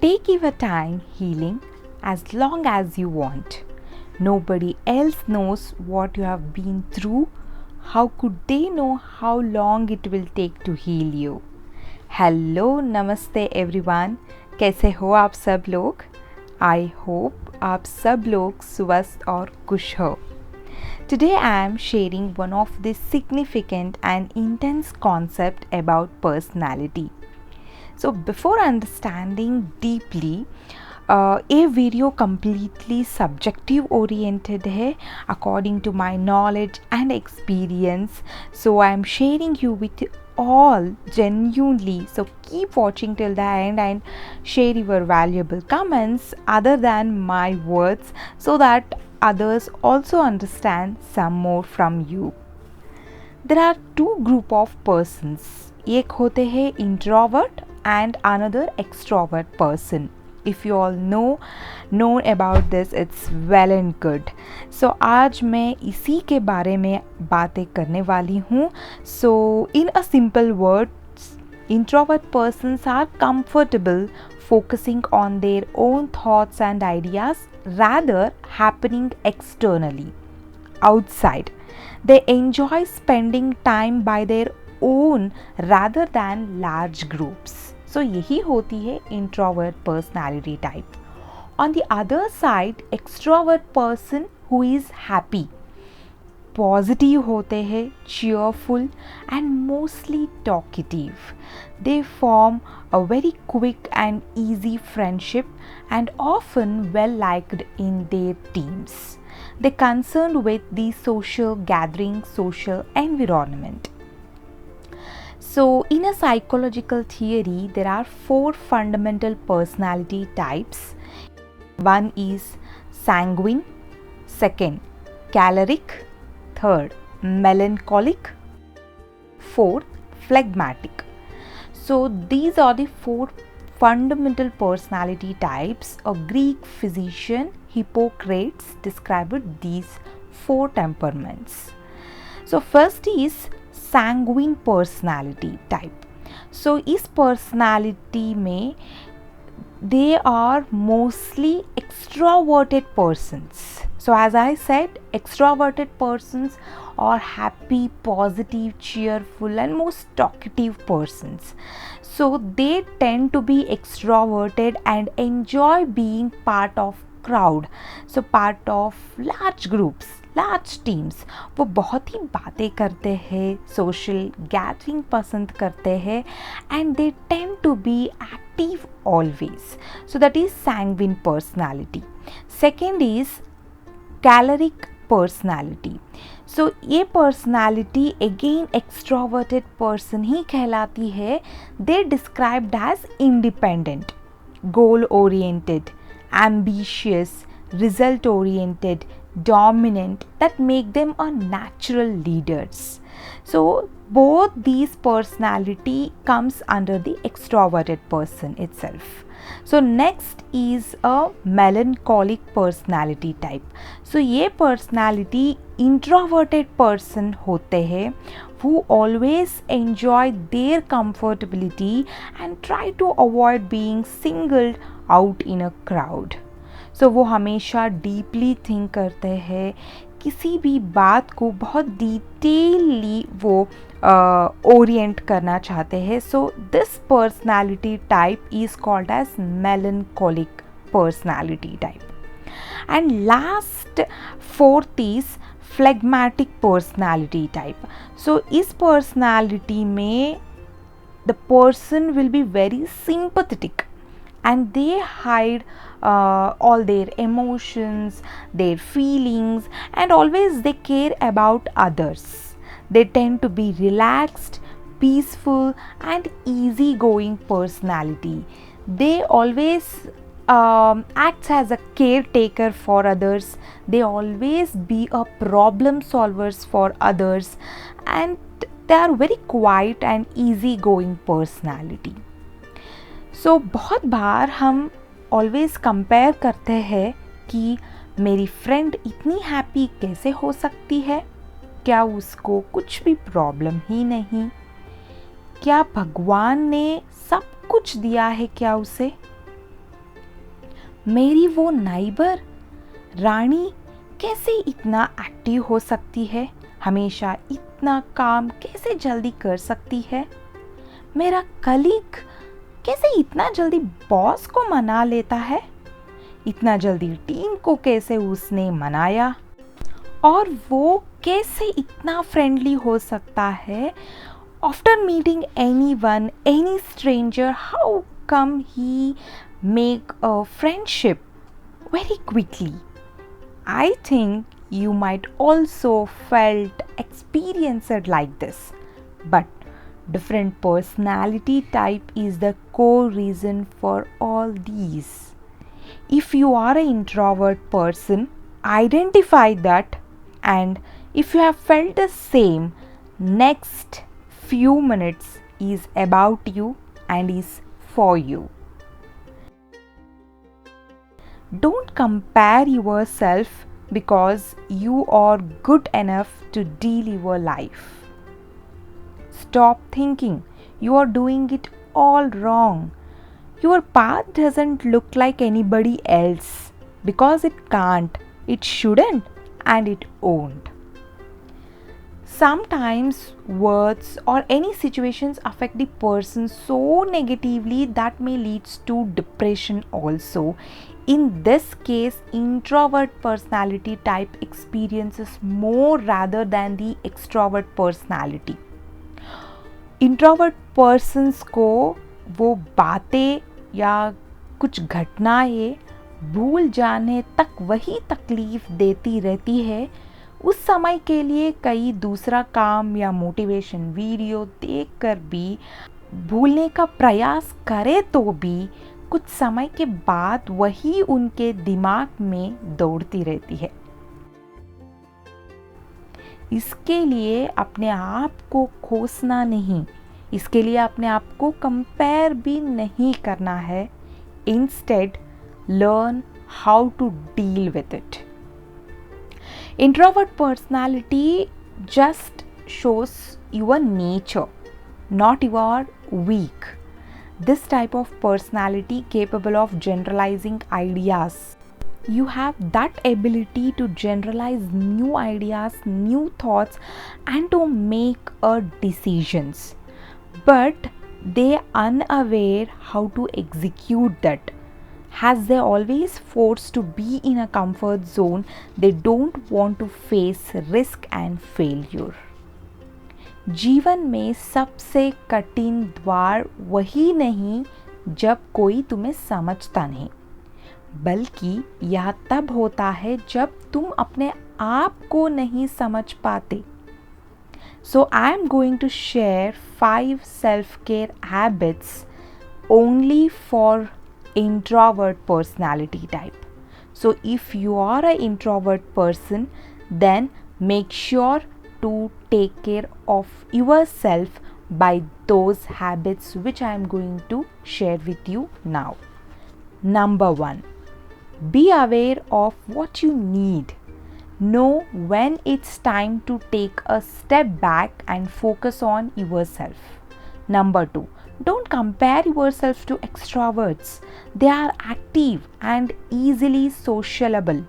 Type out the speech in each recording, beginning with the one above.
Take your time healing as long as you want. Nobody else knows what you have been through. How could they know how long it will take to heal you? Hello नमस्ते everyone, कैसे हो आप सब लोग? I hope आप सब लोग स्वस्थ और खुश हो. Today I am sharing one of the significant and intense concept about personality. So before understanding deeply, ये वीडियो completely subjective oriented है according to my knowledge and experience. So I am sharing you with all genuinely. So keep watching till the end and share your valuable comments other than my words so that others also understand some more from you. There are two group of persons. एक होते हैं introvert and another extrovert person. If you all know about this, it's well and good. So आज मैं इसी के बारे में बातें करने वाली हूँ. So in a simple words, introvert persons are comfortable focusing on their own thoughts and ideas rather happening externally, outside. They enjoy spending time by their own rather than large groups. So यही होती है introvert personality type. On the other side, extrovert person who is happy, positive होते हैं, cheerful and mostly talkative. They form a very quick and easy friendship and often well liked in their teams. They concerned with the social gathering, social environment. So in a psychological theory, there are four fundamental personality types. One is sanguine, second choleric, third melancholic, fourth phlegmatic. So these are the four fundamental personality types. A Greek physician Hippocrates described these four temperaments. So first is sanguine personality type. So इस personality में they are mostly extroverted persons. So as I said, extroverted persons are happy, positive, cheerful and most talkative persons. So they tend to be extroverted and enjoy being part of crowd. So part of large groups, large teams. वो बहुत ही बातें करते हैं, social gathering पसंद करते हैं and they tend to be active always. So that is sanguine personality. Second is choleric personality. So ये personality again extroverted person ही कहलाती है. They described as independent, goal oriented, ambitious, result oriented, dominant, that make them a natural leaders. So both these personality comes under the extroverted person itself. So next is a melancholic personality type. So ये personality introverted person होते हैं who always enjoy their comfortability and try to avoid being singled out in a crowd. So वो हमेशा deeply think करते हैं, किसी भी बात को बहुत डिटेलली वो ओरिएंट करना चाहते हैं. So this personality type is called as melancholic personality type. And last fourth is phlegmatic personality type. So इस पर्सनालिटी में the person will be very sympathetic and they hide all their emotions, their feelings and always they care about others. They tend to be relaxed, peaceful and easygoing personality. They always acts as a caretaker for others. They always be a problem solvers for others and they are very quiet and easygoing personality. सो बहुत बार हम always compare करते हैं कि मेरी friend इतनी happy कैसे हो सकती है, क्या उसको कुछ भी प्रॉब्लम ही नहीं, क्या भगवान ने सब कुछ दिया है क्या उसे, मेरी वो नाइबर रानी कैसे इतना एक्टिव हो सकती है, हमेशा इतना काम कैसे जल्दी कर सकती है, मेरा कलीग कैसे इतना जल्दी बॉस को मना लेता है, इतना जल्दी टीम को कैसे उसने मनाया, और वो कैसे इतना फ्रेंडली हो सकता है after meeting anyone, any stranger, how come he make a friendship very quickly. I think you might also felt experienced like this, but different personality type is the core reason for all these. If you are an introvert person, identify that, and if you have felt the same, next few minutes is about you and is for you. Don't compare yourself because you are good enough to deal your life. Stop thinking you are doing it all wrong. Your path doesn't look like anybody else because it can't, it shouldn't, and it won't. Sometimes words or any situations affect the person so negatively that may leads to depression also. In this case, introvert personality type experiences more rather than the extrovert personality. Introvert persons को वो बातें या कुछ घटनाएं भूल जाने तक वही तकलीफ देती रहती है। उस समय के लिए कई दूसरा काम या मोटिवेशन वीडियो देखकर भी भूलने का प्रयास करे तो भी कुछ समय के बाद वही उनके दिमाग में दौड़ती रहती है। इसके लिए अपने आप को कोसना नहीं, इसके लिए अपने आप को कंपेयर भी नहीं करना है। Instead learn how to deal with it. Introvert personality just shows your nature, not your weak. This type of personality capable of generalizing ideas. You have that ability to generalize new ideas, new thoughts, and to make decisions. But they unaware how to execute that. As they always forced to be in a comfort zone, they don't want to face risk and failure. जीवन में सबसे कठिन द्वार वही नहीं जब कोई तुम्हें समझता नहीं, बल्कि यह तब होता है जब तुम अपने आप को नहीं समझ पाते। So I am going to share 5 self-care habits only for introvert personality type. So if you are an introvert person, then make sure to take care of yourself by those habits which I am going to share with you now. Number 1, be aware of what you need. Know when it's time to take a step back and focus on yourself. Number 2, don't compare yourself to extroverts. They are active and easily sociable,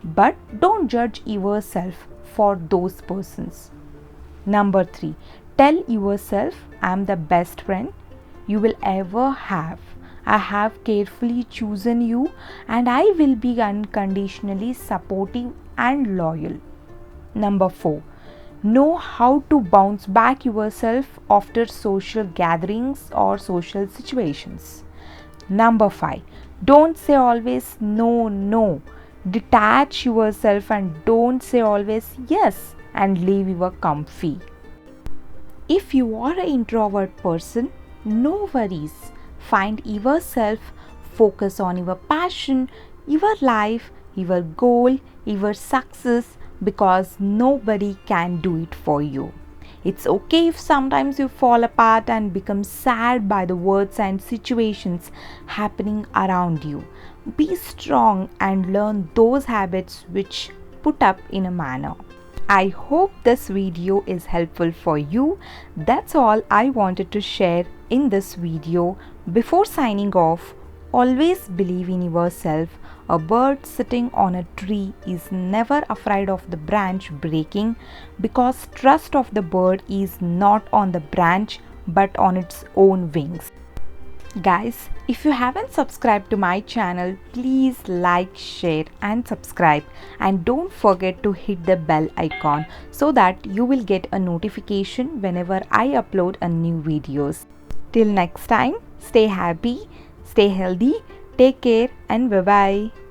but don't judge yourself for those persons. Number 3, tell yourself, I am the best friend you will ever have. I have carefully chosen you and I will be unconditionally supportive and loyal. Number 4, know how to bounce back yourself after social gatherings or social situations. Number 5, don't say always no. Detach yourself and don't say always yes and leave your comfy. If you are an introvert person, no worries. Find yourself, focus on your passion, your life, your goal, your success, because nobody can do it for you. It's okay if sometimes you fall apart and become sad by the words and situations happening around you. Be strong and learn those habits which put up in a manner. I hope this video is helpful for you. That's all I wanted to share in this video. Before signing off, always believe in yourself. A bird sitting on a tree is never afraid of the branch breaking because trust of the bird is not on the branch but on its own wings. Guys, if you haven't subscribed to my channel, please like, share and subscribe, and don't forget to hit the bell icon so that you will get a notification whenever I upload a new videos. Till next time, stay happy, stay healthy, take care and bye bye.